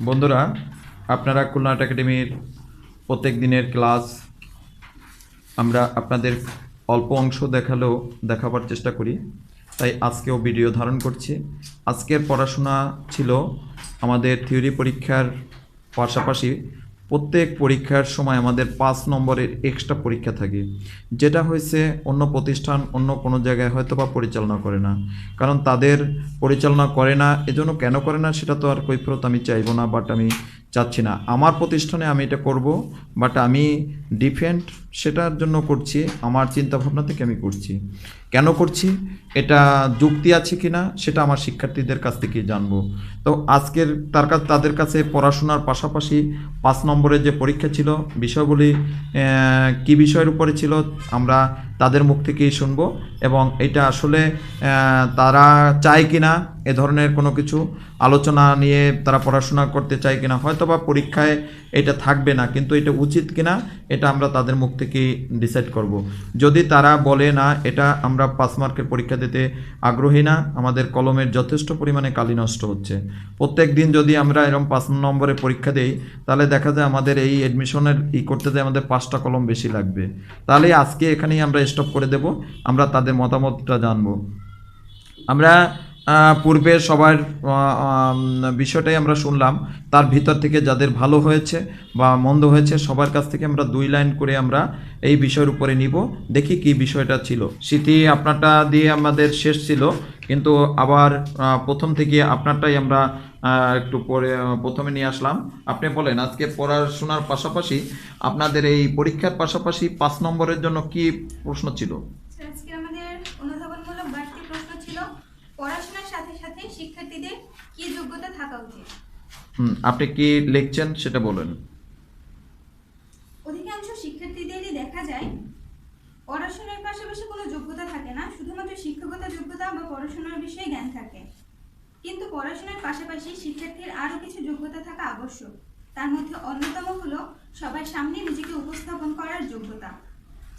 বন্ধুরা, আপনারা খুলনা আর্ট একাডেমির প্রত্যেক দিনের ক্লাস আমরা আপনাদের অল্প অংশ দেখাবার চেষ্টা করি। তাই আজকেও ভিডিও ধারণ করছি। আজকের পড়াশোনা ছিল আমাদের থিওরি পরীক্ষার পাশাপাশি প্রত্যেক পরীক্ষার সময় আমাদের 5 নম্বরের এক্সট্রা পরীক্ষা থাকে, যেটা হয়েছে অন্য প্রতিষ্ঠান অন্য কোনো জায়গায় হয়তো বা পরিচালনা করে না। কারণ তাদের পরিচালনা করে না, এজন্য কেন করে না সেটা তো আর কৈফিয়ত আমি চাইবো না, বাট আমি চাচ্ছি না আমার প্রতিষ্ঠানে আমি এটা করব, বাট আমি ডিফেন্ড সেটার জন্য করছি, আমার চিন্তাভাবনা থেকে আমি করছি। কেন করছি, এটা যুক্তি আছে কি না সেটা আমার শিক্ষার্থীদের কাছ থেকে জানবো। তো আজকের তাদের কাছে পড়াশোনার পাশাপাশি 5 নম্বরের যে পরীক্ষা ছিল, বিষয়গুলি কি বিষয়ের উপরে ছিল আমরা তাদের মুখ থেকেই শুনবো, এবং এটা আসলে তারা চায় কি না এ ধরনের কোনো কিছু আলোচনা নিয়ে তারা পড়াশোনা করতে চায় কিনা, হয়তো বা পরীক্ষায় এটা থাকবে না, কিন্তু এটা উচিত কিনা এটা আমরা তাদের মুখ থেকেই ডিসাইড করব। যদি তারা বলে না এটা আমরা 5 মার্কের পরীক্ষা দিতে আগ্রহী না, আমাদের কলমের যথেষ্ট পরিমাণে কালি নষ্ট হচ্ছে, প্রত্যেক দিন যদি আমরা এরকম 5 নম্বরের পরীক্ষা দিই, তাহলে দেখা যায় আমাদের এই অ্যাডমিশনের করতে যায় আমাদের 5টা কলম বেশি লাগবে। তাহলে আজকে এখানেই আমরা স্টপ করে দেব, আমরা তাদের মতামতটা জানবো। আমরা পূর্বে সবার বিষয়টাই আমরা শুনলাম, তার ভিতর থেকে যাদের ভালো হয়েছে বা মন্দ হয়েছে সবার কাছ থেকে আমরা 2 লাইন করে আমরা এই বিষয়ের উপরে নিব, দেখি কি বিষয়টা ছিল। স্মৃতি আপনারটা দিয়ে আমাদের শেষ ছিল, কিন্তু আবার প্রথম থেকে আপনারটাই আমরা একটু পরে প্রথমে নিয়ে আসলাম। আপনি বলেন আজকে পড়াশোনার পাশাপাশি আপনাদের এই পরীক্ষার পাশাপাশি 5 নম্বরের জন্য কি প্রশ্ন ছিল? আজকে আমাদের অনুধাবনমূলক বাড়তি প্রশ্ন ছিল, পড়াশোনার সাথে সাথে শিক্ষার্থীদের কি যোগ্যতা থাকা উচিত। আপনি কি লিখছেন সেটা বলেন। অধিকাংশ শিক্ষার্থীদেরই দেখা যায় পড়াশোনার পাশাপাশি কোনো যোগ্যতা থাকে না, শুধুমাত্র শিক্ষকতা যোগ্যতা বা পড়াশোনার বিষয়ে জ্ঞান থাকে। কিন্তু পড়াশোনার পাশাপাশি শিক্ষার্থীর আরও কিছু যোগ্যতা থাকা আবশ্যক। তার মধ্যে অন্যতম হলো সবার সামনে নিজেকে উপস্থাপন করার যোগ্যতা,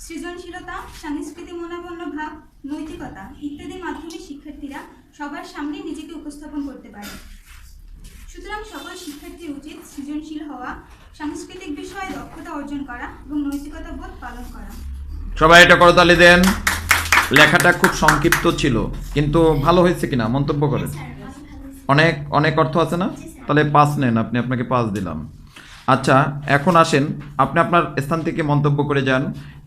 সৃজনশীলতা, সাংস্কৃতিক মনোভাব, নৈতিকতা ইত্যাদির মাধ্যমে শিক্ষার্থীরা সবার সামনে নিজেকে উপস্থাপন করতে পারে। সুতরাং সকল শিক্ষার্থীর উচিত সৃজনশীল হওয়া, সাংস্কৃতিক বিষয়ে দক্ষতা অর্জন করা এবং নৈতিকতা বোধ পালন করা। সবাই এটা করতালি দেন। লেখাটা খুব সংক্ষিপ্ত ছিল, কিন্তু ভালো হয়েছে কিনা মন্তব্য করেন। অনেক অনেক অর্থ আছে না, তাহলে 5 নেন, আপনাকে 5 দিলাম। আচ্ছা, এখন আসেন আপনি আপনার স্থান থেকে মন্তব্য করে যান,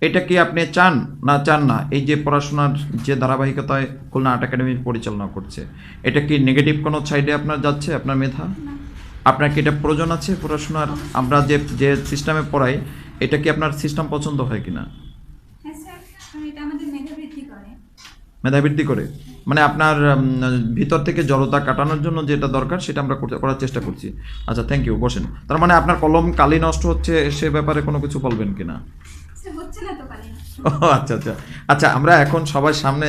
এটা কি আপনি চান না এই যে পড়াশোনার যে ধারাবাহিকতায় খুলনা আর্ট একাডেমি পরিচালনা করছে, এটা কি নেগেটিভ কোনো সাইডে আপনার যাচ্ছে আপনার মেধা? আপনার কি এটা প্রয়োজন আছে পড়াশোনার? আমরা যে সিস্টেমে পড়াই, এটা কি আপনার সিস্টেম পছন্দ হয় কিনা? হ্যাঁ স্যার, এটা আমাদের মেধা বৃদ্ধি করে। মেধা বৃদ্ধি করে মানে আপনার ভিতর থেকে জড়তা কাটানোর জন্য যেটা দরকার সেটা আমরা করার চেষ্টা করছি। আচ্ছা, থ্যাংক ইউ, বসেন। তার মানে আপনার কলম কালি নষ্ট হচ্ছে, সে ব্যাপারে কোনো কিছু বলবেন কিনা? হচ্ছে না তো কালি। ও আচ্ছা আচ্ছা আচ্ছা, আমরা এখন সবার সামনে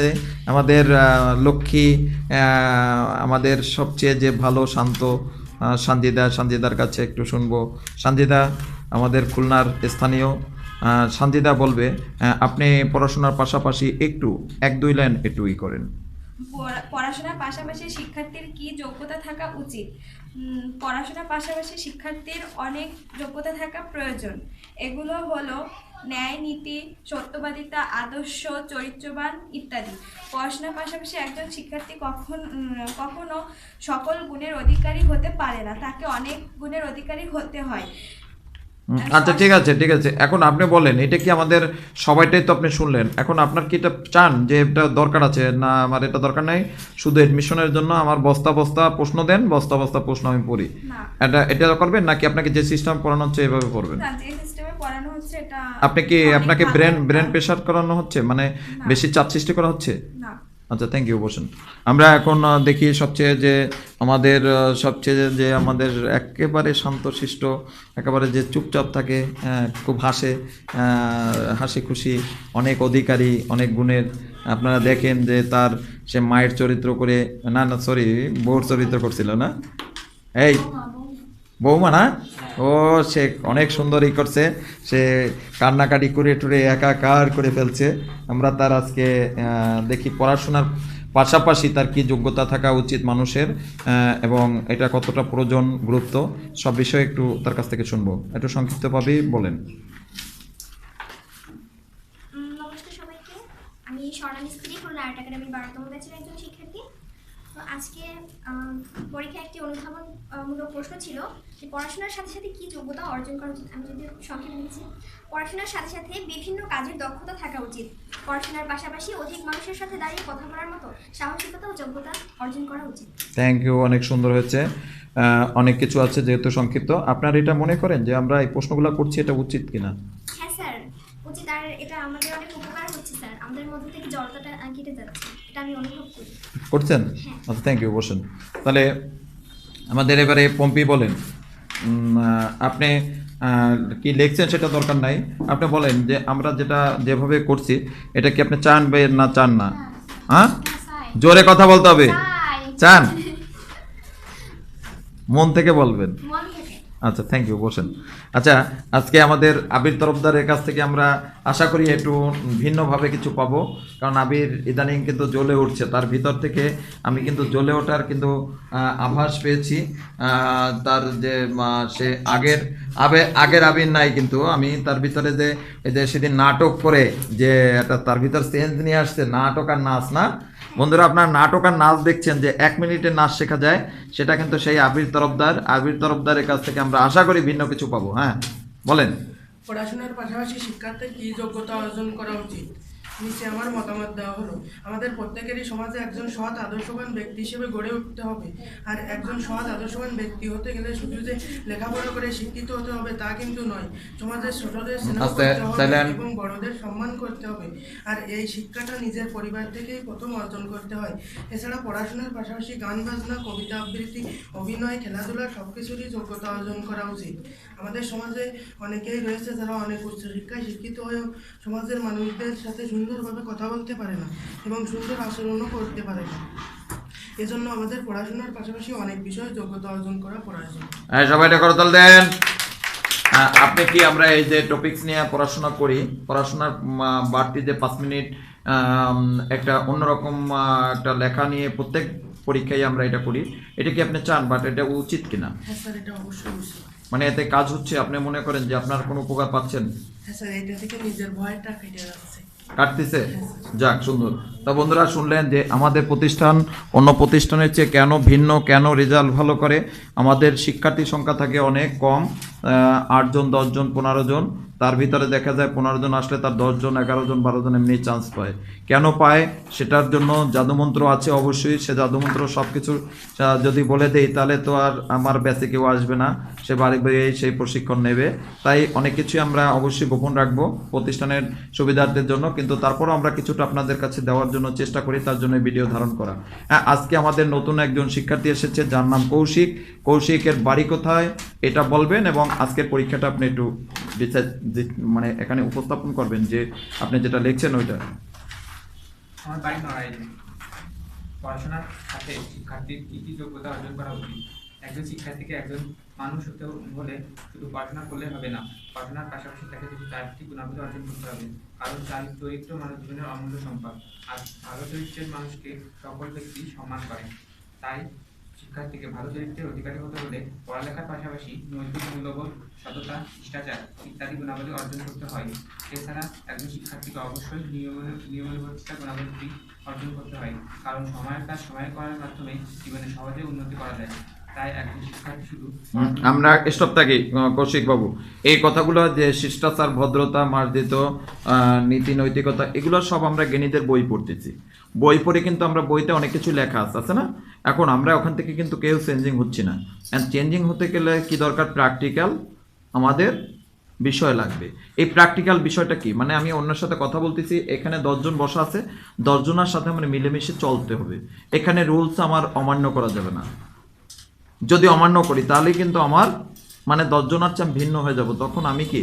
আমাদের লক্ষ্মী, আমাদের সবচেয়ে যে ভালো শান্ত সানজিদার কাছে একটু শুনবো। সানজিদা আমাদের খুলনার স্থানীয়, সানজিদা বলবে আপনি পড়াশোনার পাশাপাশি একটু 1-2 লাইন একটু করেন। পড়াশোনার পাশাপাশি শিক্ষার্থীর কি যোগ্যতা থাকা উচিত? পড়াশোনার পাশাপাশি শিক্ষার্থীর অনেক যোগ্যতা থাকা প্রয়োজন। এগুলো হলো ন্যায় নীতি, সত্যবাদিতা, আদর্শ, চরিত্রবান ইত্যাদি। পড়াশোনার পাশাপাশি একজন শিক্ষার্থী কখনো সকল গুণের অধিকারী হতে পারে না, তাকে অনেক গুণের অধিকারী হতে হয়। আচ্ছা, ঠিক আছে। এখন আপনি বলেন, এটা কি আমাদের সবাইটাই তো আপনি শুনলেন, এখন আপনার কি এটা চান যে এটা দরকার আছে না? আমার এটা দরকার নাই, শুধু এডমিশনের জন্য আমার বস্তা বস্তা প্রশ্ন দেন, বস্তা বস্তা প্রশ্ন আমি পড়ি, এটা করবেন নাকি আপনাকে যে সিস্টেম পড়ানো হচ্ছে এভাবে পড়বেন? যে সিস্টেমে পড়ানো হচ্ছে এটা আপনাকে ব্রেন প্রেশার করানো হচ্ছে, মানে বেশি চাপ সৃষ্টি করা হচ্ছে? না। আচ্ছা, থ্যাংক ইউ, বসেন। আমরা এখন দেখি সবচেয়ে যে আমাদের একেবারে শান্তশিষ্ট, একেবারে যে চুপচাপ থাকে, খুব হাসি খুশি, অনেক অধিকারী, অনেক গুণের। আপনারা দেখেন যে সে মায়ের চরিত্র করে, বউর চরিত্র করছিল না, এই বৌমা না, ও সে অনেক সুন্দরই করছে, সে কান্নাকাটি করে টুরে একাকার করে ফেলছে। আমরা তার আজকে দেখি পড়াশোনার পাশাপাশি তার কি যোগ্যতা থাকা উচিত মানুষের, এবং এটা কতটা প্রয়োজন, গুরুত্ব, সব বিষয়ে একটু তার কাছ থেকে শুনবো। একটু সংক্ষিপ্তভাবেই বলেন। নমস্কার সবাইকে, আমি স্বর্ণা মিস্ত্রি, খুলনা আর্ট একাডেমির 12তম ব্যাচের একজন শিক্ষার্থী। তো আজকে পরীক্ষায় একটি অনুধাবনমূলক প্রশ্ন ছিল যে পড়াশোনার সাথে সাথে কী যোগ্যতা অর্জন করা উচিত। আমি যদি সংক্ষেপে লিখছি, পড়াশোনার সাথে সাথে বিভিন্ন কাজের দক্ষতা থাকা উচিত। পড়াশোনার পাশাপাশি অধিক মানুষের সাথে দাঁড়িয়ে কথা বলার মতো সাহসিকতা ও যোগ্যতা অর্জন করা উচিত। থ্যাংক ইউ, অনেক সুন্দর হয়েছে। অনেক কিছু আছে যেহেতু সংক্ষিপ্ত। আপনারা এটা মনে করেন যে আমরা এই প্রশ্নগুলো করছি এটা উচিত কিনা? হ্যাঁ স্যার, উচিত। আর এটা আমাদের অনেক উপকার হচ্ছে স্যার, আমাদের মধ্যে থেকে জড়তাটা কেটে যাচ্ছে, এটা আমি অনুভব করি। করছেন? আচ্ছা, থ্যাংক ইউ, বসেন। তাহলে আমাদের এবারে পম্পি বলেন, আপনি কি লিখছেন সেটা দরকার নাই, আপনি বলেন যে আমরা যেটা যেভাবে করছি এটা কি আপনি চান বা না চান না? হ্যাঁ, জোরে কথা বলতে হবে। চান? মন থেকে বলবেন। আচ্ছা, থ্যাংক ইউ, বসেন। আচ্ছা, আজকে আমাদের আবির তরফদারের কাছ থেকে আমরা আশা করি একটু ভিন্নভাবে কিছু পাবো, কারণ আবির ইদানিং কিন্তু জ্বলে উঠছে, তার ভিতর থেকে আমি কিন্তু জ্বলে ওঠার কিন্তু আভাস পেয়েছি। তার যে সে আগের আবির নাই, কিন্তু আমি তার ভিতরে যে এই যে সেদিন নাটক করে যে একটা তার ভিতর চেঞ্জ নিয়ে আসছে, নাটক আর নাচ না বন্ধুরা, আপনার নাটক আর নাচ দেখছেন যে 1 মিনিটে নাচ শেখা যায়, সেটা কিন্তু সেই আবির তরফদারের কাছ থেকে আমরা আশা করি ভিন্ন কিছু পাবো। হ্যাঁ, বলেন। পড়াশোনার পাশাপাশি শিক্ষার্থীর কী যোগ্যতা অর্জন করা উচিত? নিচে আমার মতামত দেওয়া হলো। আমাদের প্রত্যেকেরই সমাজে একজন সৎ আদর্শবান ব্যক্তি হিসেবে গড়ে উঠতে হবে। আর একজন সৎ আদর্শবান ব্যক্তি হতে গেলে শুধু যে লেখাপড়া করে শিক্ষিত হতে হবে তা কিন্তু নয়, সমাজের ছোটদের স্নেহ করতে হবে এবং বড়দের সম্মান করতে হবে। আর এই শিক্ষাটা নিজের পরিবার থেকেই প্রথম অর্জন করতে হয়। এছাড়া পড়াশোনার পাশাপাশি গান বাজনা, কবিতা আবৃত্তি, অভিনয়, খেলাধুলা সব কিছুরই যোগ্যতা অর্জন করা উচিত। আমাদের সমাজে অনেকেই রয়েছে যারা অনেক উচ্চশিক্ষায় শিক্ষিত হয়েও সমাজের মানুষদের সাথে সুন্দরভাবে কথা বলতে পারে না এবং সুন্দর আচরণও করতে পারে না। এজন্য আমাদের পড়াশোনার পাশাপাশি অনেক বিষয়ে যোগ্যতা অর্জন করা প্রয়োজন। সবাই এটা করতাল দেন। আপনি কি আমরা এই যে টপিকস নিয়ে পড়াশোনা করি, পড়াশোনার বাড়তি যে 5 মিনিট একটা অন্যরকম একটা লেখা নিয়ে প্রত্যেক পরীক্ষায় আমরা এটা করি, এটা কি আপনি চান, বাট এটা উচিত কিনা? হ্যাঁ স্যার, এটা অবশ্যই উচিত। মানে এতে কাজ হচ্ছে, আপনি মনে করেন যে আপনার কোনো উপকার পাচ্ছেন? হ্যাঁ স্যার, এটা থেকে নিজের ভয়টা কেটে যাচ্ছে, কাটতেছে। যাক, সুন্দর। তা বন্ধুরা শুনলেন যে আমাদের প্রতিষ্ঠান অন্য প্রতিষ্ঠানের চেয়ে কেন ভিন্ন, কেন রেজাল্ট ভালো করে। আমাদের শিক্ষার্থী সংখ্যা থাকে অনেক কম, 8 জন, 10 জন, 15 জন। তার ভিতরে দেখা যায় 15 জন আসলে তার 10 জন, 11 জন, 12 জন এমনি চান্স পায়। কেন পায় সেটার জন্য জাদুমন্ত্র আছে অবশ্যই। সে জাদুমন্ত্র সব কিছু যদি বলে দেই তাহলে তো আর আমার ব্যাচে কেউ আসবে না, সে বাড়ি বাড়ি সেই প্রশিক্ষণ নেবে। তাই অনেক কিছুই আমরা অবশ্যই গোপন রাখবো প্রতিষ্ঠানের সুবিধার্থের জন্য, কিন্তু তারপরও আমরা কিছুটা আপনাদের কাছে দেওয়ার জন্য চেষ্টা করি, তার জন্য ভিডিও ধারণ করা। আজকে আমাদের নতুন একজন শিক্ষার্থী এসেছে যার নাম কৌশিক। কৌশিকের বাড়ি কোথায় এটা বলবেন এবং আজকের পরীক্ষাটা আপনি একটু মানে এখানে উপস্থাপন করবেন যে আপনি যেটা লিখছেন ওইটা। আমার বাড়ি নড়াইলে। পড়াশোনার সাথে শিক্ষার্থীর কী কী যোগ্যতা অর্জন করা উচিত? একজন শিক্ষার্থীকে একজন মানুষ হতে হলে শুধু পড়াশোনা করলে হবে না, পড়াশোনার পাশাপাশি তাকে কিছু চারিত্রিক গুণাবলী অর্জন করতে হবে, কারণ চরিত্র মানব জীবনের অমূল্য সম্পদ। আর ভালো চরিত্রের মানুষকে সকল ব্যক্তি সম্মান করে। তাই শিক্ষার্থীকে ভালো চরিত্রের অধিকারী হতে হলে পড়ালেখার পাশাপাশি নৈতিক মূল্যবোধ, সততা, শিষ্টাচার ইত্যাদি গুণাবলী অর্জন করতে হয়। এছাড়া একজন শিক্ষার্থীকে অবশ্যই নিয়মানুবর্তিতা গুণাবলী অর্জন করতে হয়, কারণ সময়ের কাজ সময় করার মাধ্যমে জীবনে সহজে উন্নতি করা যায়। তাই একজন শিক্ষার্থী শুধু আমরা স্টপ থাকি কৌশিক বাবু, এই কথাগুলো যে শিষ্টাচার, ভদ্রতা, মার্জিত নীতি, নৈতিকতা, এগুলো সব আমরা জ্ঞানীদের বই পড়তেছি। বই পড়ে কিন্তু আমরা বইতে অনেক কিছু লেখা আছে না, এখন আমরা ওখান থেকে কিন্তু কেউ চেঞ্জিং হচ্ছি না। অ্যান্ড চেঞ্জিং হতে গেলে কি দরকার? প্র্যাকটিক্যাল আমাদের বিষয় লাগবে। এই প্র্যাকটিক্যাল বিষয়টা কি, মানে আমি অন্যের সাথে কথা বলতেছি, এখানে 10 জন বসা আছে, 10 জনের সাথে আমার মিলেমিশে চলতে হবে। এখানে রুলস আমার অমান্য করা যাবে না। যদি অমান্য করি তাহলে কিন্তু আমার মানে 10 জনের চেয়ে ভিন্ন হয়ে যাব, তখন আমি কি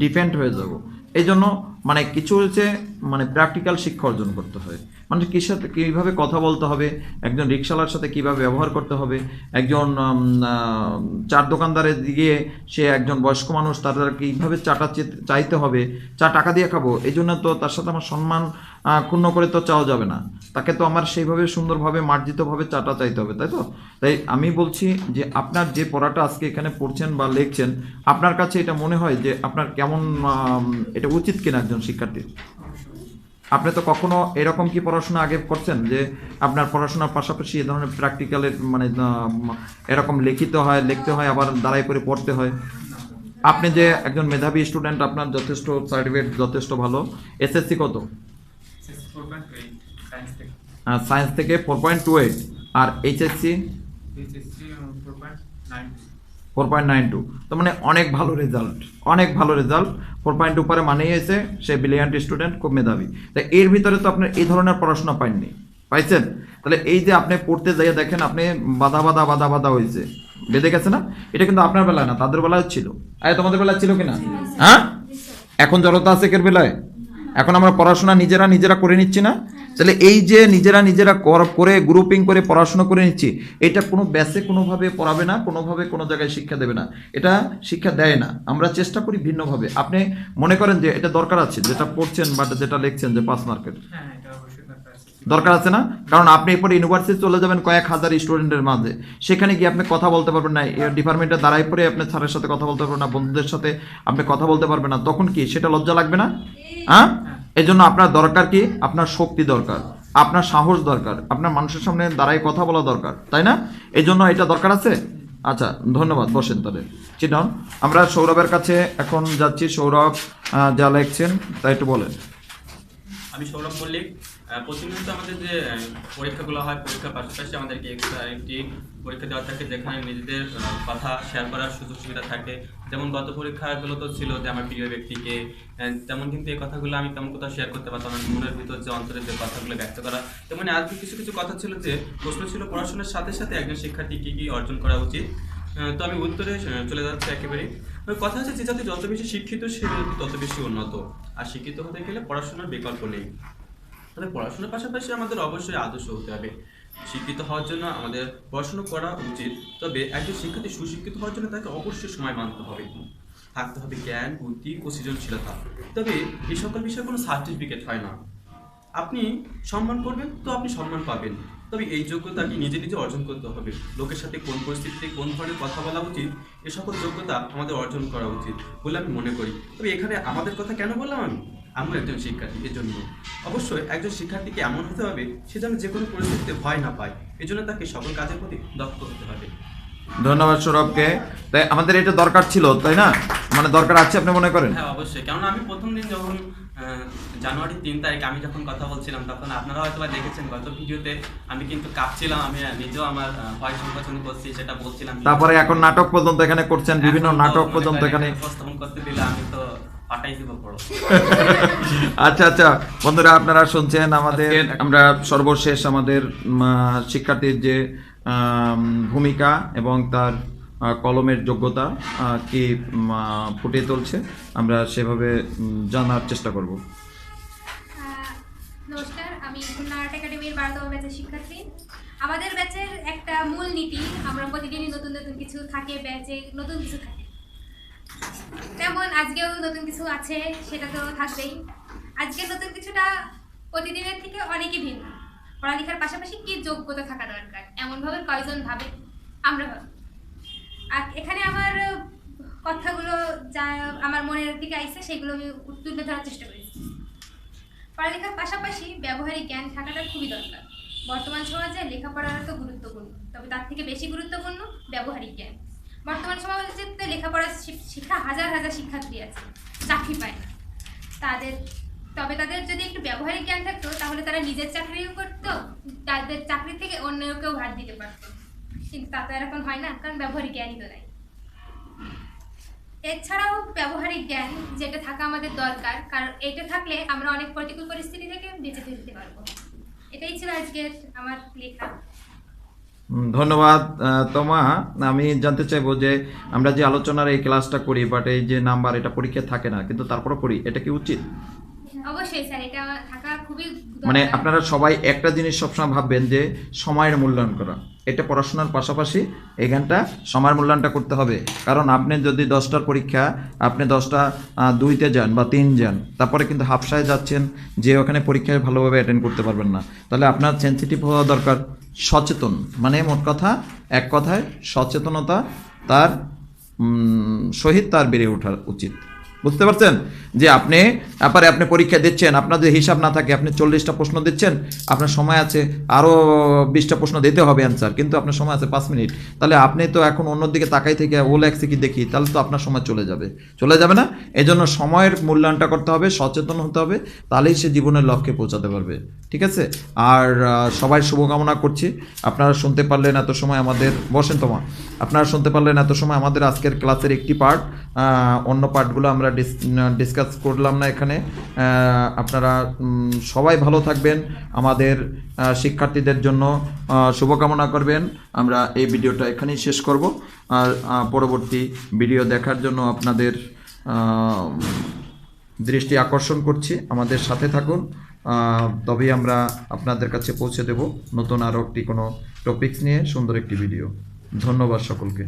ডিপেন্ড হয়ে যাব। এই জন্য মানে কিছু হচ্ছে মানে প্র্যাকটিক্যাল শিক্ষা অর্জন করতে হয়, মানে কি সাথে কীভাবে কথা বলতে হবে, একজন রিক্সাওয়ালার সাথে কীভাবে ব্যবহার করতে হবে, একজন চার দোকানদারের দিকে সে একজন বয়স্ক মানুষ তার দ্বারা কীভাবে চাটা চাইতে হবে, চা টাকা দিয়ে খাবো, এই জন্য তো তার সাথে আমার সম্মান ক্ষুণ্ণ করে তো চাওয়া যাবে না, তাকে তো আমার সেইভাবে সুন্দরভাবে মার্জিতভাবে চাটা চাইতে হবে, তাই তো? তাই আমি বলছি যে আপনার যে পড়াটা আজকে এখানে পড়ছেন বা লিখছেন, আপনার কাছে এটা মনে হয় যে আপনার কেমন এটা উচিত কিনা একজন শিক্ষার্থীর? আপনি তো কখনো এরকম কি পড়াশোনা আগে করছেন যে আপনার পড়াশোনার পাশাপাশি এ ধরনের প্র্যাকটিক্যালের মানে এরকম লিখতে হয় আবার দাঁড়াই করে পড়তে হয়? আপনি যে একজন মেধাবী স্টুডেন্ট, আপনার যথেষ্ট সার্টিফিকেট যথেষ্ট ভালো, এসএসসি কত? 4.8 সায়েন্স থেকে। সায়েন্স থেকে 4.28, আর এইচএসসি 4.92। তো মানে অনেক ভালো রেজাল্ট, 4.2 পরে মানেই হয়েছে সে ব্রিলিয়ান্ট স্টুডেন্ট, খুব মেধাবী। তাই এর ভিতরে তো আপনার এই ধরনের পড়াশোনা পাইছেন, তাহলে এই যে আপনি পড়তে যাইয়ে দেখেন আপনি বাধা হয়েছে, বেঁধে গেছে না, এটা কিন্তু আপনার বেলায় না, তাদের বেলায় ছিল। তোমাদের বেলায় ছিল কিনা? হ্যাঁ, এখন জড়তা আছে এর বেলায়। এখন আমরা পড়াশোনা নিজেরা করে নিচ্ছি না, তাহলে এই যে নিজেরা করে গ্রুপিং করে পড়াশোনা করে নিচ্ছি, এটা কোনো ব্যাচে কোনোভাবে পড়াবে না, কোনোভাবে কোনো জায়গায় শিক্ষা দেবে না, এটা শিক্ষা দেয় না। আমরা চেষ্টা করি ভিন্নভাবে। আপনি মনে করেন যে এটা দরকার আছে, যেটা পড়ছেন বা যেটা লিখছেন যে 5 মার্কের দরকার আছে না? কারণ আপনি এরপরে ইউনিভার্সিটি চলে যাবেন কয়েক হাজার স্টুডেন্টের মাঝে, সেখানে গিয়ে আপনি কথা বলতে পারবেন না, ডিপার্টমেন্টে দাঁড়াই পরে আপনি স্যারের সাথে কথা বলতে পারবেন না, বন্ধুদের সাথে আপনি কথা বলতে পারবেন না, তখন কি সেটা লজ্জা লাগবে না? হ্যাঁ, এই জন্য আপনার দরকার কি? আপনার শক্তি দরকার, আপনার সাহস দরকার, আপনার মানুষের সামনে দাঁড়াই কথা বলা দরকার, তাই না? এই জন্য এটা দরকার আছে। আচ্ছা, ধন্যবাদ, বসেন তাহলে। চিটন, আমরা সৌরভের কাছে এখন যাচ্ছি। সৌরভ যা লিখছেন তা একটু বলেন। আমি সৌরভ মল্লিক। প্রতিনিয়ত আমাদের যে পরীক্ষাগুলো হয়, পরীক্ষার পাশাপাশি আমাদেরকে এক্সট্রা একটি পরীক্ষা দেওয়া থাকে, যেখানে নিজেদের কথা শেয়ার করার সুযোগ সুবিধা থাকে। যেমন গত পরীক্ষাগুলো তো ছিল যে আমার প্রিয় ব্যক্তিকে, তেমন কিন্তু এই কথাগুলো আমি তেমন কোথাও শেয়ার করতে পারতাম না, মনের ভিতর যে অন্তরের যে কথাগুলো ব্যক্ত করা। তেমনি আর কিছু কথা ছিল যে প্রশ্ন ছিল পড়াশোনার সাথে সাথে একজন শিক্ষার্থী কী অর্জন করা উচিত। তো আমি উত্তরে চলে যাচ্ছি একেবারেই। কথা হচ্ছে যে যাতে যত বেশি শিক্ষিত সে তত বেশি উন্নত, আর শিক্ষিত হতে গেলে পড়াশোনার বিকল্প নেই। তবে পড়াশোনার পাশাপাশি আমাদের অবশ্যই আদর্শ হতে হবে। শিক্ষিত হওয়ার জন্য আমাদের পড়াশোনা করা উচিত, তবে একজন শিক্ষার্থী সুশিক্ষিত হওয়ার জন্য তাকে অবশ্যই সময় মানতে হবে, থাকতে হবে জ্ঞান, বুদ্ধি ও সৃজনশীলতা। তবে এই সকল বিষয়ে কোনো সার্টিফিকেট হয় না। আপনি সম্মান করবেন তো আপনি সম্মান পাবেন, তবে এই যোগ্যতাকে নিজে অর্জন করতে হবে। লোকের সাথে কোন পরিস্থিতিতে কোন ধরনের কথা বলা উচিত, এ সকল যোগ্যতা আমাদের অর্জন করা উচিত বলে আমি মনে করি। তবে এখানে আমাদের কথা কেন বললাম, আমি একজন শিক্ষার্থী, এর জন্য অবশ্যই একজন শিক্ষার্থীকে এমন হতে হবে সে যেন যে কোনো পরিস্থিতিতে ভয় না পায়, এজন্য তাকে সকল কাজের প্রতি দক্ষ হতে হবে। ধন্যবাদ সৌরভকে। তাই আমাদের এটা দরকার ছিল, তাই না? মানে দরকার আছে আপনি মনে করেন? হ্যাঁ, অবশ্যই। কেননা আমি প্রথম দিন যখন জানুয়ারি 3 তারিখ আমি যখন কথা বলছিলাম, তখন আপনারা হয়তো দেখেছেন গত ভিডিওতে আমি কিন্তু কাঁপছিলাম, আমি নিজেও আমার ভয় সংকোচন করছি, সেটা বলছিলাম। তারপরে এখন নাটক পর্যন্ত এখানে করছেন, বিভিন্ন নাটক পর্যন্ত এখানে উপস্থাপন করতে দিলে আমি তো পাঠাই দিব পড়ো। আচ্ছা বন্ধুরা, আপনারা শুনছেন আমাদের, আমরা সর্বশেষ আমাদের শিক্ষার্থীর যে ভূমিকা এবং তার কলমের যোগ্যতা কি ফুটিয়ে তুলছে, আমরা সেভাবে জানার চেষ্টা করব। নমস্কার, আমি খুলনা আর্ট একাডেমির 12তম ব্যাচের শিক্ষার্থী। আমাদের ব্যাচের একটা মূল নীতি, আমরা প্রতিদিনই নতুন কিছু থাকে, ব্যাচে নতুন কিছু থাকে, তেমন আজকেও নতুন কিছু আছে, সেটা তো থাকবেই। আজকের নতুন কিছুটা প্রতিদিনের থেকে অনেকই ভিন্ন। পড়ালেখার পাশাপাশি কি যোগ্যতা থাকা দরকার, এমনভাবে কয়জন ভাবে, আমরা ভাবি। আর এখানে আমার কথাগুলো যা আমার মনের দিকে আইছে সেগুলো আমি তুলে ধরার চেষ্টা করেছি। পড়ালেখার পাশাপাশি ব্যবহারিক জ্ঞান থাকাটা খুবই দরকার। বর্তমান সমাজে লেখাপড়াটা তো গুরুত্বপূর্ণ, তবে তার থেকে বেশি গুরুত্বপূর্ণ ব্যবহারিক জ্ঞান। বর্তমান সমাজে লেখাপড়া শিক্ষা হাজার শিক্ষার্থী আছে, চাকরি পায় না তবে তাদের যদি একটু ব্যবহারিক জ্ঞান থাকতো, তাহলে তারা নিজের চাকরিও করতো, তাদের চাকরি থেকে অন্যকেও হাত দিতে পারতো। কিন্তু তা তো এখন হয় না, কারণ ব্যবহারিক জ্ঞানই তো নাই। এছাড়াও ব্যবহারিক জ্ঞান যেটা থাকা আমাদের দরকার, কারণ এটা থাকলে আমরা অনেক প্রতিকূল পরিস্থিতি থেকে বেঁচে ফিরতে পারবো। এটাই ছিল আজকের আমার লেখা। ধন্যবাদ তোমা। আমি জানতে চাইবো যে আমরা যে আলোচনার এই ক্লাসটা করি, বাট এই যে নাম্বার, এটা পরীক্ষা থাকে না, কিন্তু তারপরে করি, এটা কি উচিত? অবশ্যই স্যার, এটা থাকা খুবই মানে দরকার। আপনারা সবাই একটা জিনিস সবসময় ভাববেন যে সময়ের মূল্যায়ন করা, এটা পড়াশোনার পাশাপাশি এখানটা সময়ের মূল্যায়নটা করতে হবে। কারণ আপনি যদি 10টার পরীক্ষা আপনি 10টা 2তে যান বা 3 যান, তারপরে কিন্তু হাফসায় যাচ্ছেন যে ওখানে পরীক্ষায় ভালোভাবে অ্যাটেন্ড করতে পারবেন না। তাহলে আপনার সেন্সিটিভ হওয়া দরকার, সচেতন, মানে মোট কথা এক কথায় সচেতনতা তার সহিত তার বেড়ে ওঠা উচিত। বুঝতে পারছেন যে আপনি পরীক্ষা দিচ্ছেন, আপনার যদি হিসাব না থাকে, আপনি 40টা প্রশ্ন দিচ্ছেন, আপনার সময় আছে আরও 20টা প্রশ্ন দিতে হবে অ্যান্সার, কিন্তু আপনার সময় আছে 5 মিনিট। তাহলে আপনি তো এখন অন্যদিকে তাকাই থেকে ও লেখছে কি দেখি, তাহলে তো আপনার সময় চলে যাবে না। এই জন্য সময়ের মূল্যায়নটা করতে হবে, সচেতন হতে হবে, তাহলেই সে জীবনের লক্ষ্যে পৌঁছাতে পারবে। ঠিক আছে? আর সবাই শুভকামনা করছি। আপনারা শুনতে পারলেন এত সময় আমাদের, বসেন তোমা, আপনারা শুনতে পারলেন এত সময় আমাদের আজকের ক্লাসের একটি পার্ট। অন্য পার্টগুলো আমরা ডিসকাস করলাম না এখানে। আপনারা সবাই ভালো থাকবেন, আমাদের শিক্ষার্থীদের জন্য শুভকামনা করবেন। আমরা এই ভিডিওটা এখানেই শেষ করব। আর পরবর্তী ভিডিও দেখার জন্য আপনাদের দৃষ্টি আকর্ষণ করছি, আমাদের সাথে থাকুন, তবেই আমরা আপনাদের কাছে পৌঁছে দেব নতুন আরও একটি কোনো টপিকস নিয়ে সুন্দর একটি ভিডিও। ধন্যবাদ সকলকে।